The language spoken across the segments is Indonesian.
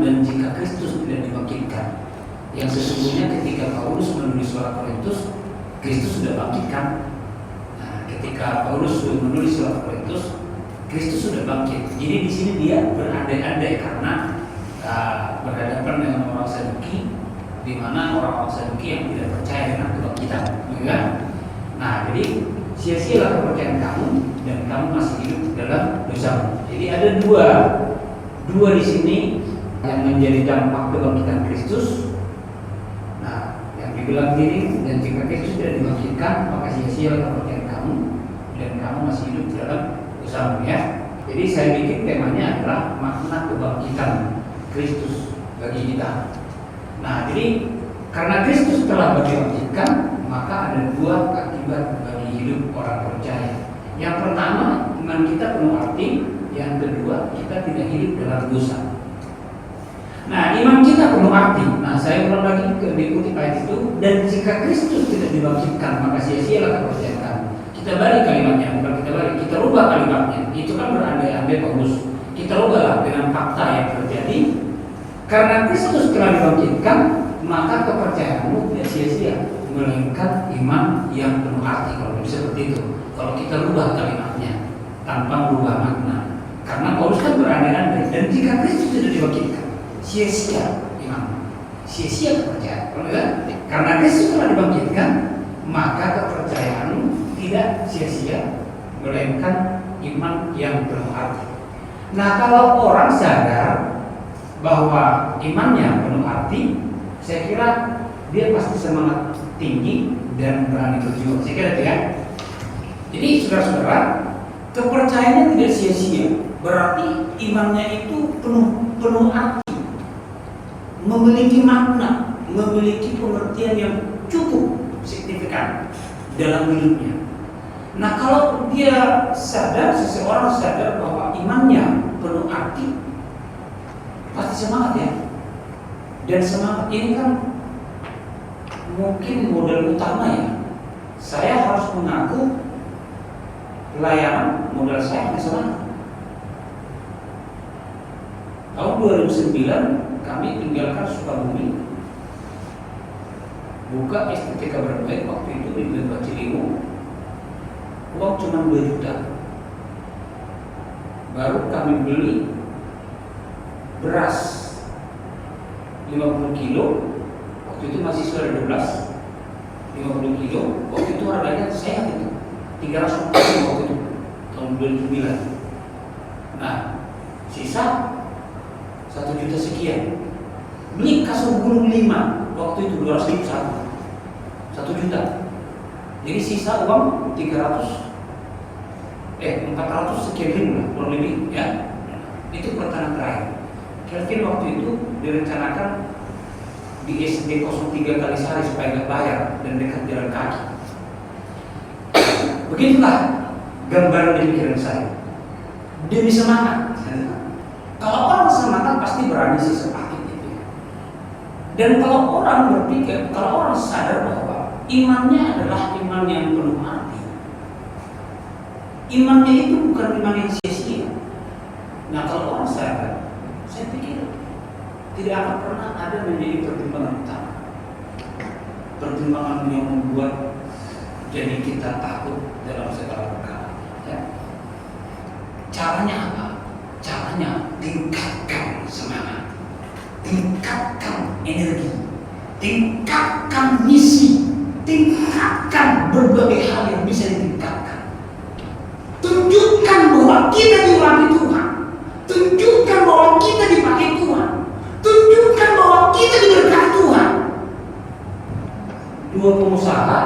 Dan jika Kristus tidak dibangkitkan, yang sesungguhnya ketika Paulus menulis surat Korintus, Kristus sudah bangkitkan. Nah, ketika Paulus menulis surat Korintus, Kristus sudah bangkit. Jadi di sini dia berandai-andai karena berhadapan dengan orang Saduki, di mana orang-orang Saduki yang tidak percaya dengan kebangkitan, kan? Nah, jadi sia-sialah kepercayaan kamu dan kamu masih hidup dalam dosa. Jadi ada dua di sini yang menjadi dampak kebangkitan Kristus. Nah, yang dibilang ini, dan jika Kristus tidak dibangkitkan, maka sia-sia kepercayaan kamu dan kamu masih hidup dalam dosa, ya. Jadi saya bikin temanya adalah makna kebangkitan Kristus bagi kita. Nah, jadi karena Kristus telah dibangkitkan, maka ada dua akibat bagi hidup orang percaya. Yang pertama, iman kita penuh arti. Yang kedua, kita tidak hidup dalam dosa. Nah, iman kita penuh arti. Nah, saya ulang lagi diikuti ayat itu. Dan jika Kristus tidak dibangkitkan, maka sia-sialah kepercayaan. Kita balik kalimatnya, bukan kita balik, kita rubah kalimatnya. Itu kan berandai-andai Paulus. Kita rubah dengan fakta yang terjadi. Karena Kristus telah dibangkitkan, maka kepercayaanmu tidak sia-sia, melainkan iman yang penuh arti. Kalau bisa seperti itu. Kalau kita rubah kalimatnya tanpa merubah makna. Karena Paulus kan berandai-andai. Dan jika Kristus tidak dibangkitkan, sia-sia iman, sia-sia kepercayaan. Karena Kristus telah dibangkitkan, maka kepercayaan tidak sia-sia, melainkan iman yang penuh arti. Nah, kalau orang sadar bahwa imannya penuh arti, saya kira dia pasti semangat tinggi dan berani berjuang. Saya kira itu, ya. Jadi saudara-saudara, kepercayaannya tidak sia-sia. Berarti imannya itu penuh arti, memiliki makna, memiliki pengertian yang cukup signifikan dalam hidupnya. Nah, kalau dia sadar, seseorang sadar bahwa imannya penuh arti, pasti semangat, ya. Dan semangat ini kan mungkin modal utama, ya. Saya harus mengaku pelayanan modal saya hanya semangat. Tahun 2009 kami tinggalkan Sukabumi, buka STTK Berbaik waktu itu di Lembah Ciliwung. Uang cuma 2 juta. Baru kami beli beras 50 kilo. Waktu itu masih sudah 12. 50 kilo. Waktu itu harganya saya itu 300 waktu itu tahun 2009. Nah, sisa 1 juta sekian. Beli kasur gulung 5, waktu itu 200 ribu 1 juta. Jadi sisa uang 400 sekian ribu lah, kurang lebih, ya. Itu pertanyaan terakhir. Kelvin waktu itu direncanakan di SD 03 Kalisari supaya nggak bayar dan dekat jalan kaki. Begitulah gambaran di pikiran saya. Demi semangat. Kalau orang semangat pasti berani seperti itu. Dan kalau orang berpikir, kalau orang sadar bahwa imannya adalah iman yang penuh arti, imannya itu bukan iman yang sia-sia. Nah, kalau orang sadar, saya pikir tidak akan pernah ada menjadi pertimbangan utama, pertimbangan yang membuat jadi kita takut dalam segala perkara, ya. Caranya apa? Caranya tingkatkan semangat, tingkatkan energi, tingkatkan misi, tingkatkan berbagai hal yang bisa ditingkatkan. Tunjukkan bahwa kita diurapi Tuhan, tunjukkan bahwa kita dipakai Tuhan, tunjukkan bahwa kita diberkati Tuhan. Dua pengusaha,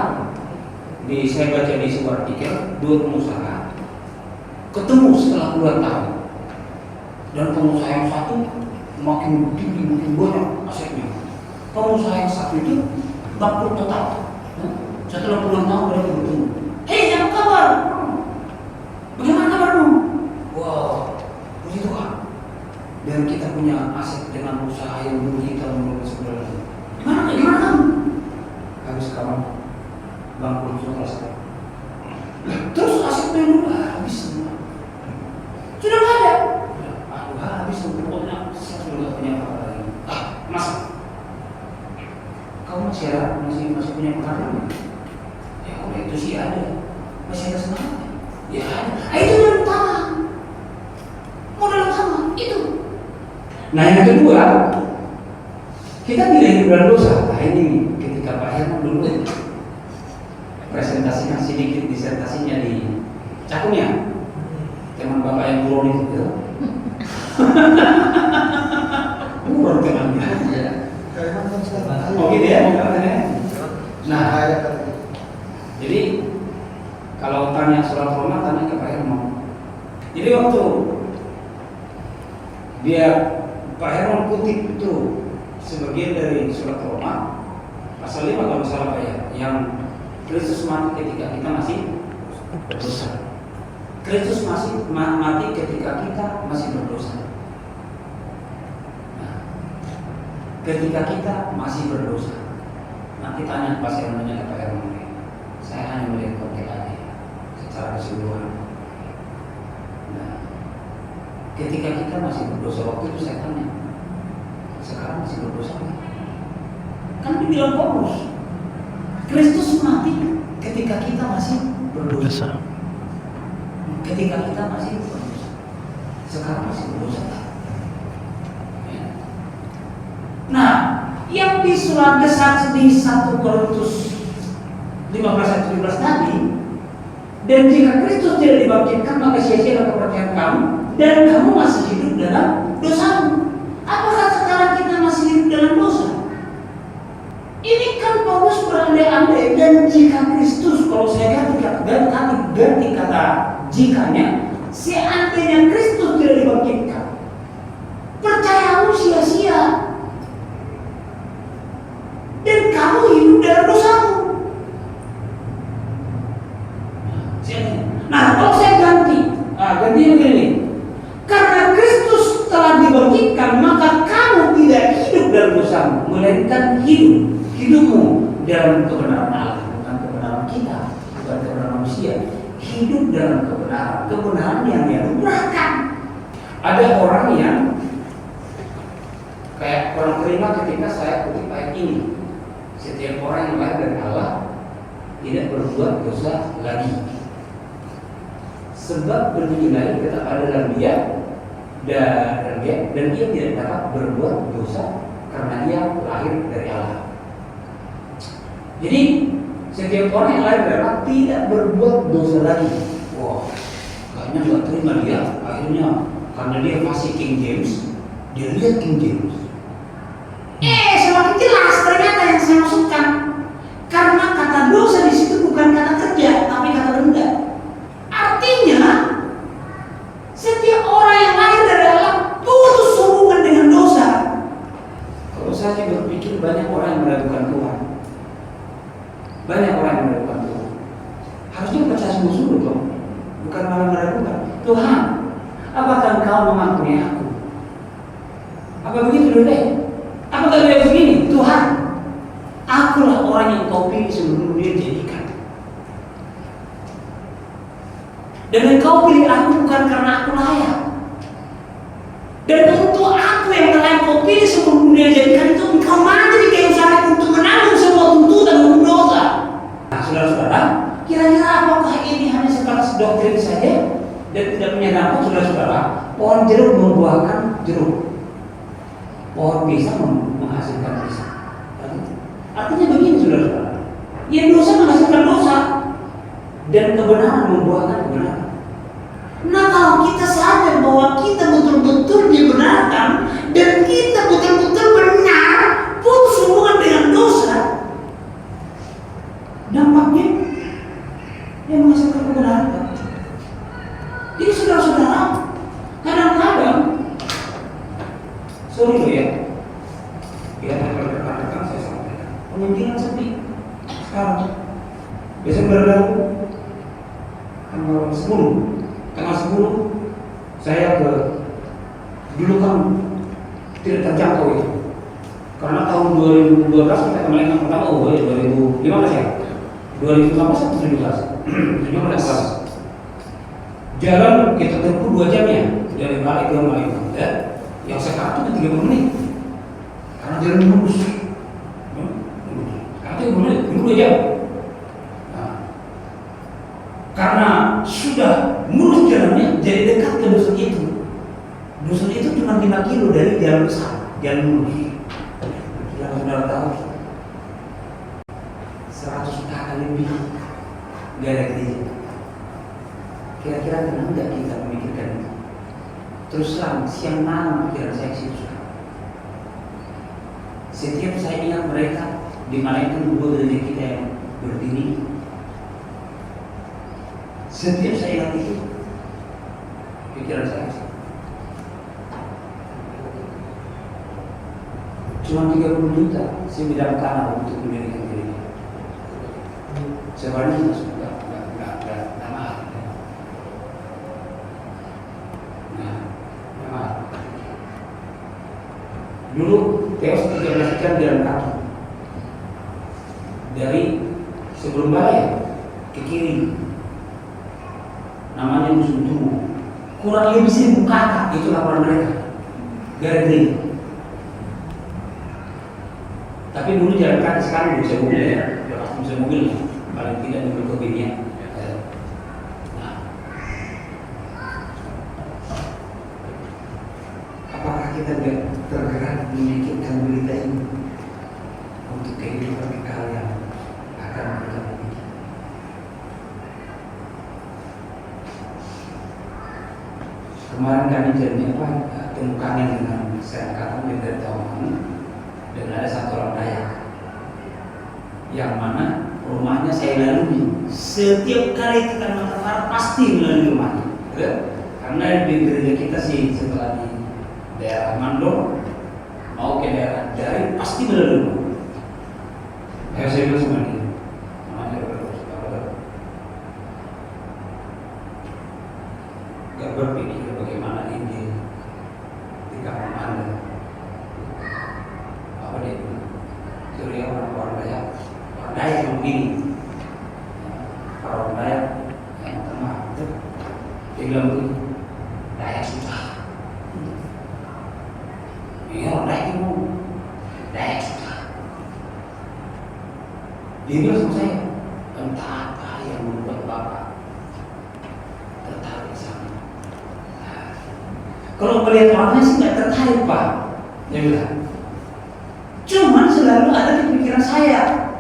saya baca di sebuah artikel, dua pengusaha ketemu setelah puluhan tahun. Dan pengusaha yang satu makin tinggi, makin banyak asetnya. Pengusaha yang satu itu bangkrut total. Setelah puluhan tahun mereka bertemu. Hei, apa kabar? Bagaimana kabarmu? Wow, puji Tuhan. Dan kita punya aset dengan usaha yang dulu kita menurut saudara. Gimana kamu? Habis kamu bangkrut selesai. Terus asetnya dulu habis semua. Sudah nggak ada. Aduh, habis pokoknya saya sudah nggak punya apa lagi. Mas, kamu masih punya penghasilan? Ya, kalau itu sih ada. Masih ada semangat? Ya ada. Itu yang utama. Modal utama itu. Nah, yang kedua, kita tidak hidup dalam dosa. Nah, ini ketika Pak Herman dulu presentasinya sedikit, disertasinya di Cakunya, teman Bapak yang buron itu. Buron temannya. Oh gitu ya? Nah, jadi kalau tanya surat Roma, tanya ke Pak Herman. Jadi waktu Pak Herman kutip itu sebagian dari surat Roma pasal 5 kalau salah Pak ya, yang Kristus mati ketika kita masih berdosa. Kristus masih mati ketika kita masih berdosa. Nah, ketika kita masih berdosa, nanti tanya pas saya nanya ke Pak Herman, saya hanya melihat konteks aja secara keseluruhan. Nah, ketika kita masih berdosa, waktu itu saya tanya, sekarang masih berdosa nggak? Kan dibilang Paulus, Kristus mati ketika kita masih berdosa. Ketika kita masih berdosa, sekarang masih berdosa. Nah, yang di surat desat di 1 Korintus 15:17 tadi, dan jika Kristus tidak dibangkitkan, maka sia-sia kepercayaan kamu dan kamu masih hidup dalam dosamu. Apakah sekarang kita masih hidup dalam dosa? Ini kan Paulus berandai-andai, dan jika Kristus, kalau saya ganti kata jikanya, seandainya Kristus tidak dibangkitkan, percayamu sia-sia dan kamu hidup dalam dosamu. Nah, kalau saya gantinya begini, karena Kristus telah dibangkitkan, maka kamu tidak hidup dalam dosamu, melainkan hidupmu dalam kebenaran Allah, bukan kebenaran kita, bukan kebenaran manusia. Hidup dalam kebenaran yang dianugerahkan. Ada orang yang kayak orang terima ketika saya kutip ayat ini, setiap orang yang lahir dari Allah tidak berbuat dosa lagi, sebab berbunyi lain tetap ada dalam dia dan dia tidak dapat berbuat dosa karena dia lahir dari Allah. Jadi setiap orang yang lahir dari Allah tidak berbuat dosa lagi. Wah, kayaknya nggak terima dia. Akhirnya karena dia masih King James, dia lihat King James. Semakin jelas ternyata yang saya maksudkan. Karena kata dosa di situ bukan kata kerja, tapi kata denda. Artinya setiap orang yang lahir dari Allah putus hubungan dengan dosa. Kalau saya berpikir banyak orang yang meragukan Tuhan. Banyak orang yang meragukan Tuhan. Harusnya percaya sungguh-sungguh dong, bukan malah meragukan. Tuhan, apakah Engkau mengampuni aku? Apa begitu deh? Apakah dia begini? Tuhan, akulah orang yang Kau pilih sebelum dia jadikan. Dan Engkau pilih aku bukan karena aku layak. Dan untuk aku yang telah Kau pilih sebelum dia jadikan itu, Engkau mati di kayu salib untuk menanggung semua tuntutan hukum dosa. Nah, saudara-saudara, kira-kira apakah ini hanya sebatas doktrin saja dan tidak punya dampak? Saudara-saudara, pohon jeruk membuahkan jeruk, pohon pisang menghasilkan pisang. Artinya begini, saudara-saudara, ya dosa menghasilkan dosa dan kebenaran membuahkan kebenaran. Nah, kalau kita sadar bahwa kita betul-betul dibenarkan dan kita betul-betul benar, putus hubungan dengan dosa, dampaknya yang menghasilkan kebenaran. Jadi saudara-saudara, kadang-kadang Sorry loh ya. Ya, rekan-rekan saya sampaikan. Pengunjungan sepi sekarang. Desember lalu tanggal 10 saya ke dulu kan tidak terjangkau itu. Karena tahun 2012 kita kembali yang pertama, 2015 ya. 2015 atau 2017? Jalan kita tempuh 2 jam ya dari balik ke Malaysia. Ya. Yang sekarang itu 30 menit. Karena jalan mulus. Karena 30 menit, 2 jam. Nah, karena sudah mulus jalannya, jadi dekat ke dusun itu. Dusun itu cuma 5 kilo dari jalan besar, jalan mulus. Yang saudara tahu 100 kakak lebih gak ada gereja. Kira-kira kenapa enggak kita memikirkan itu? Terus terang, siang malam pikiran saya ke situ. Setiap saya ingat mereka di mana itu 2 gereja kita yang berdiri. Setiap saya ingat itu, pikiran saya cuma 30 juta saya bidang tanah untuk mendirikan gereja. Sebenarnya nggak mahal. Dulu teos 13 jam jalan kaki dari sebelum Balai ke kiri, namanya Dusun Tumu. Kurang lebih 1000 kakak, itu laporan mereka dari gereja. Tapi dulu jalan kaki, sekarang bisa mobil ya, bisa mobil paling tidak mobil kebinian. Nah, apakah kita tidak tergerak memikirkan berita ini untuk kehidupan kita yang akan kita miliki? Kemarin kami jadi temukan dengan saya angkatan dari tahun, dan ada satu orang Dayak yang mana rumahnya saya lalui. Setiap kali kita makan pasti melalui rumahnya, ya? Karena di gereja kita sih setelah di daerah Mandor mau ke daerah Jari pasti melalui rumah. Saya bilang sama dia, namanya gak berpikir bagaimana ini di kampung Anda. Apa dia bilang? Surya orang Dayak yang begini, orang Dayak yang tengah. Dia bilang begini, Dayak susah. Iya, orang Dayak itu Dayak susah. Dia bilang sama saya, entah apa yang membuat Bapak tertarik sama. Nah, kalau melihat orangnya sih nggak tertarik Pak, dia bilang. Cuman selalu ada di pikiran saya,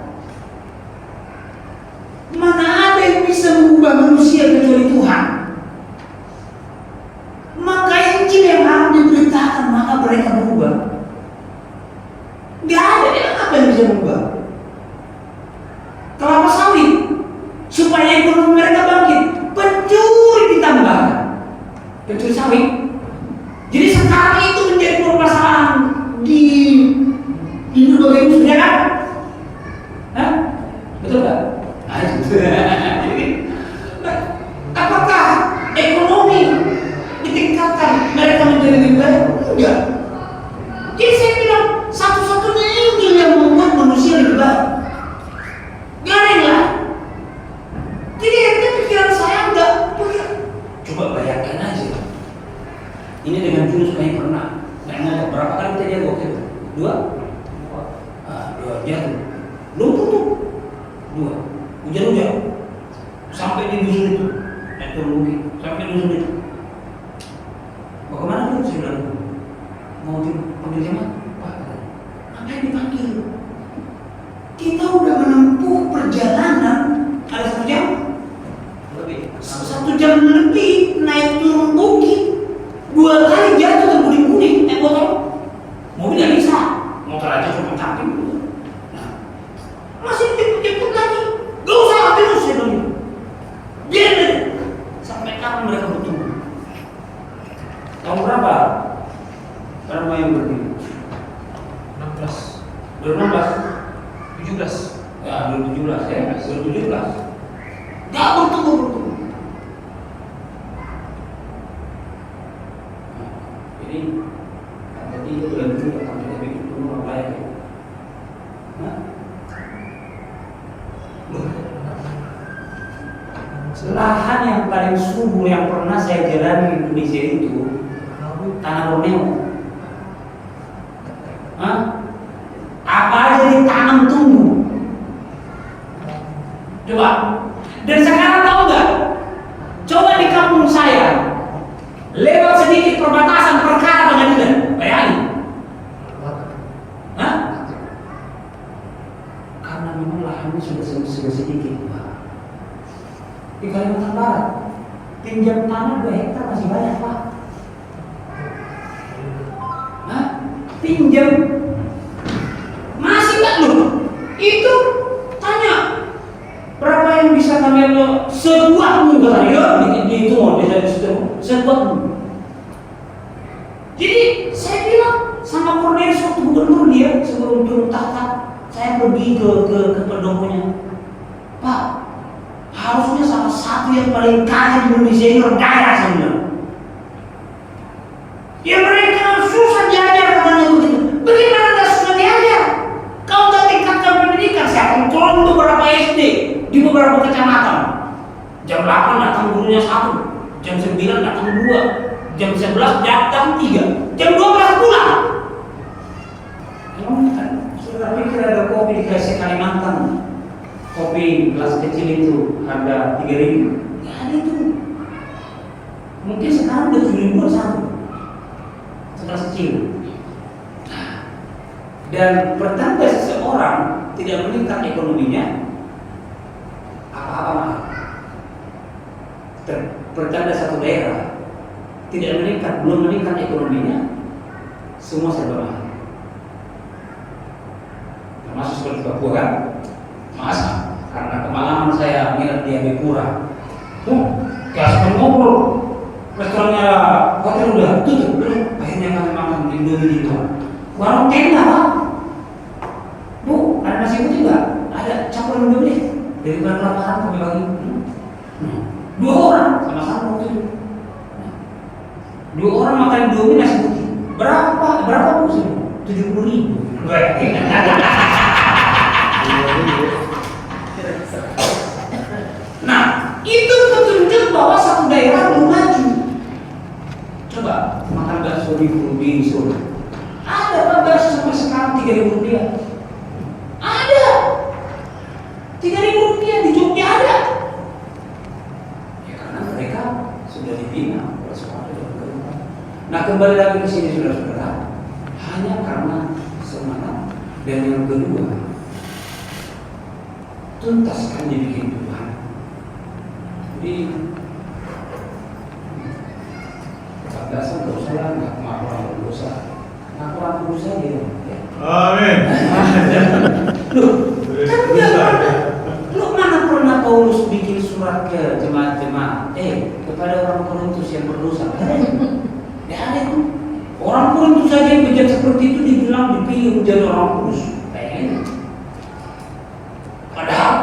mana ada yang bisa mengubah manusia kecuali Tuhan. Maka Injil yang harus diberitakan, maka mereka berubah. Gak ada yang apa yang bisa mengubah. Kelapa sawit supaya ekonomi mereka bangkit, pencuri ditambahkan, pencuri sawit. Jadi sekarang itu menjadi permasalahan di berbagai musuh, ya kan? Hah? Betul nggak? Nah, itu. Jadi, apakah ekonomi ditingkatkan mereka menjadi lebih baik? Enggak. Jadi saya bilang satu-satunya Injil yang membuat manusia lebih baik. Gak ada yang lain. Jadi itu pikiran saya enggak. Coba bayangkan aja. Ini dengan jurus kayak pernah. Nah, berapa kali kita dia waktu itu? 2 jatuh, lumpuh tuh 2, hujan-hujan sampai di dusun itu, teknologi sampai di dusun itu. Bagaimana tuh saya bilang, mau dipanggil jemaat? Pak, ngapain dipanggil? Kita udah menempuh perjalanan ada 1 jam lebih, 1 jam lebih naik turun bukit, 2 kali jatuh terguling-guling naik motor, mobil nggak bisa, motor aja cuma camping. Masih jemput lagi, gak usah terus saya bilang. Biar sampai kapan mereka bertumbuh? Tahun berapa? Berapa yang berdiri? 2017 ya 2017 ya 2017 nggak bertemu. Nah, jadi tadi itu bulan dulu akan kita bikin rumah layak ya. Lahan yang paling subur yang pernah saya jalani di Indonesia itu tanah Borneo. Apa aja ditanam tumbuh. Coba. Dan sekarang tahu nggak? Coba di kampung saya lewat sedikit perbatasan perkara pengadilan, bayangin. Karena memang lahannya sudah sedikit. Di Kalimantan Barat pinjam tanah 2 hektar masih banyak Pak. Pinjam masih nggak loh? Itu tanya berapa yang bisa kami lo sebuahmu katanya di itu mau bisa disitu sebuahmu. Jadi saya bilang sama Cornelius waktu gubernur dia sebelum turun tahta, saya pergi ke pendoponya, Pak, harusnya salah satu yang paling kaya di Indonesia ini orang kaya sebenarnya. Ya mereka susah diajar katanya begitu. Bagaimana nggak susah diajar? Kau nggak tingkatkan pendidikan, saya kontrol untuk beberapa SD di beberapa kecamatan. Jam 8 datang gurunya 1, jam 9 datang 2, jam 11 datang 3, jam 12 pulang. Emang kan sudah pikir ada kopi di KSC Kalimantan? Kopi gelas kecil itu harga 3.000. Ya ada itu. Mungkin sekarang udah 7.000 satu. Gelas kecil. Dan pertanda seseorang tidak meningkat ekonominya, apa-apa mahal. Pertanda satu daerah tidak meningkat, belum meningkat ekonominya, semua serba mahal. Termasuk seperti Papua kan? Masa? Karena kemalaman saya nginep di Abipura, kayak ngobrol, restorannya hotel udah tutup, akhirnya kami makan di Indomie di luar. Warung tenda Pak, Bu, ada nasi putih nggak? Ada, campuran Indomie dari bulan lapangan kami bagi. 2 orang sama-sama waktu itu. 2 orang makan Indomie nasi putih. Berapa Bu sih? 70.000. Nah, itu petunjuk bahwa satu daerah belum maju. Coba makan bakso di Solo. Ada Pak bakso sampai sekarang 3.000 rupiah. Ada 3.000 rupiah di Jogja ada. Ya karena mereka sudah dibina oleh sekolah dan keluarga. Nah kembali lagi ke sini saudara-saudara, hanya karena semangat. Dan yang kedua, tuntaskan dibikin Tuhan. Jadi kebablasan dosa lah, nggak pengakuan dosa. Pengakuan dosa gitu. Ya. Amin. Loh, lu mana pernah Paulus bikin surat ke jemaat-jemaat? Kepada orang Korintus yang berdosa. Ya ada itu. Orang Korintus saja yang bejat seperti itu dibilang dipilih menjadi orang kudus. Kayaknya. Padahal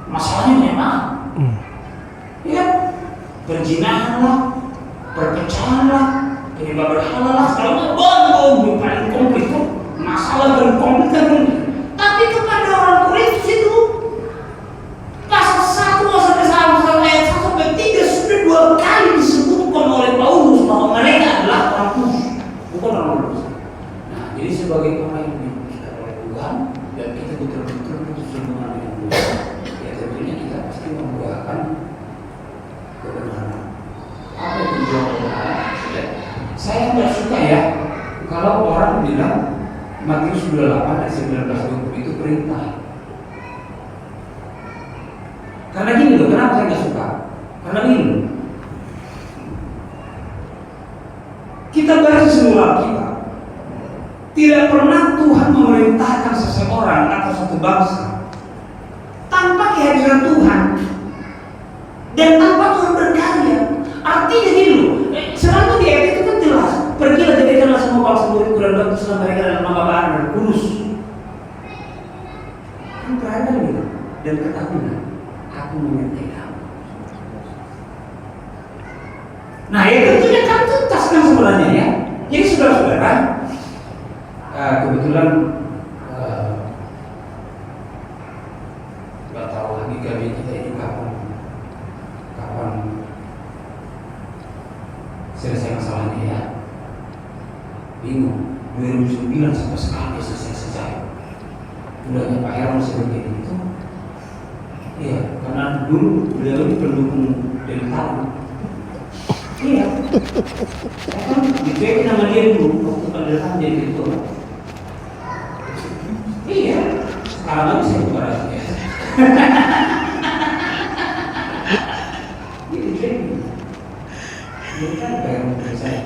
masalahnya memang ya perzinahan lah, perpecahan lah, penyembah berhala lah, segala macam paling komplit kok. Masalah paling komplit kan. Tapi kepada orang Korintus itu pasal 1 pasal ayat 1 sampai 3 sudah 2 kali disebutkan oleh Paulus bahwa mereka adalah orang kudus, bukan orang kudus. Nah, jadi sebagai orang yang dipisahkan oleh Tuhan dan kita betul-betul putus hubungan dengan Tuhan, ya tentunya kita pasti membuahkan kebenaran. Apa itu buah kebenaran? Saya nggak suka ya kalau orang bilang Matius 28 ayat 19-20 itu perintah. Karena gini loh, kenapa saya nggak suka? Karena gini loh, kita baca semua kita tidak pernah Tuhan memerintahkan seseorang atau satu bangsa tanpa kehadiran Tuhan dan tanpa Tuhan berkarya. Artinya gini loh, selalu di ayat itu kan jelas, pergilah jadikanlah semua bangsa muridku dan baptislah mereka dalam nama Bapa dan ketahuilah, aku menyertai kamu. Nah, itu tentunya kan tuntas kan sebenarnya ya. Jadi saudara-saudara, kebetulan nggak tahu lagi kami kita ini kapan selesai masalahnya ya. Bingung. 2009 sampai sekarang dia selesai. Udahnya Pak Heron seperti itu. Iya, karena dulu beliau ini pendukung Delta. Iya, saya kan dicuekin sama dia dulu waktu pendelatan jadi itu. Iya, sekarang lagi saya buka rahasia. Dia dicuekin. Dia kan kayak mau saya.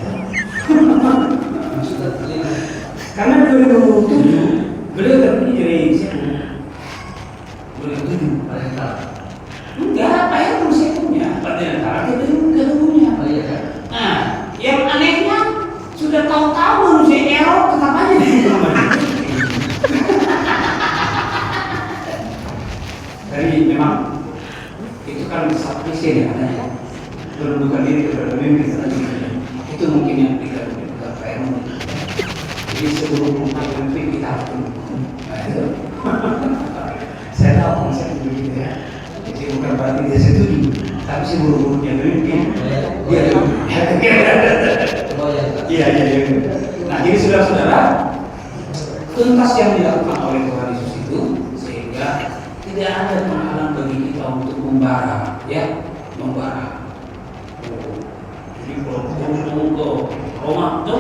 Karena 2007 beliau terpilih jadi saya 2007 Parentara. Enggak, Pak Heron saya punya Parentara, kita juga punya. Oh iya kan? Nah, yang anehnya sudah tahu-tahu manusia error tetap aja di namanya. Jadi memang itu kan satu misi ya katanya. Menundukkan diri kepada pemimpin itu mungkin yang tidak Pak Heron. Jadi sebelum pemimpin kita harus tunduk. Nah itu saya tahu konsep begitu ya. Jadi bukan berarti dia setuju, tapi si buru-burunya pemimpin. Iya. Nah jadi saudara-saudara, tuntas yang dilakukan oleh Tuhan Yesus itu sehingga tidak ada penghalang bagi kita untuk membara, ya, membara. Jadi kalau ke Roma tuh,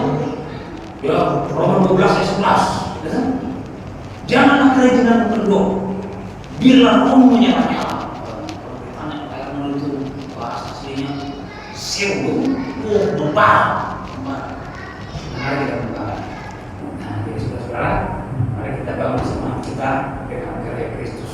ya Roma 12 ayat 11, ya. Janganlah kalian jangan berdoa, bila roh menyala-nyala. Anak kayak menuntut bahasa aslinya, seru, membara. Mari kita membara. Nah, jadi saudara-saudara, mari kita bangun semangat kita dengan karya Kristus